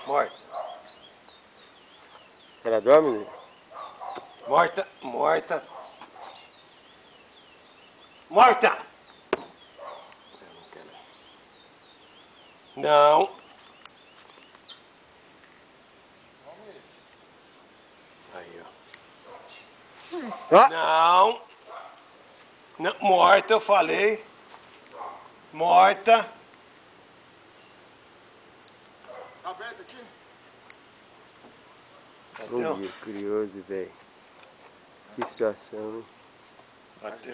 Morta. Ela dorme? Morta, morta. Morta! Não. Aí, ó. Ah! Não. Não. Morta, eu falei. Morta. Tá aberto aqui? Olha, curioso, velho. Que situação, hein?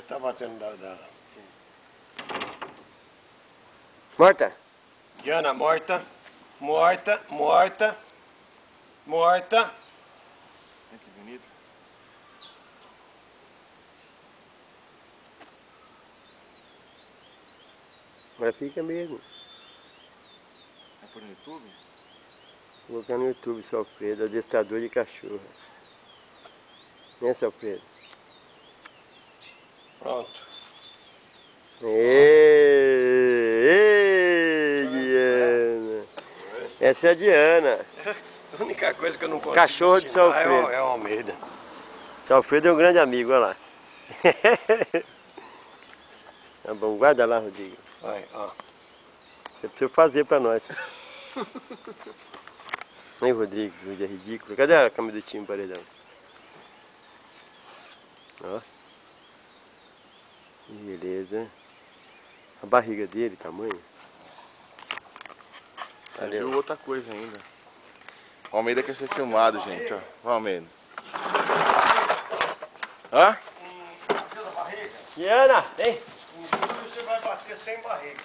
Tá batendo da... Morta? Diana, morta. Morta, morta. Morta. Olha que bonito. Agora fica mesmo. Vai pôr no YouTube? Vou colocar no YouTube, seu Alfredo, adestrador de cachorro. Né, seu Alfredo? Pronto. Ê, Diana. Essa é a Diana. A única coisa que eu não consigo Cachorro de São ensinar Alfredo. é o Almeida. Seu Alfredo é um grande amigo, olha lá. Tá bom, guarda lá, Rodrigo. Vai, ó. Você precisa fazer pra nós. Ei, Rodrigo, é ridículo. Cadê a câmera do time paredão? Ó. Que beleza. A barriga dele, tamanho. Você viu outra coisa ainda. O Almeida quer ser filmado, gente, ó. O Almeida. Hã? Pela barriga? Diana, vem. Em julho você vai bater sem barriga.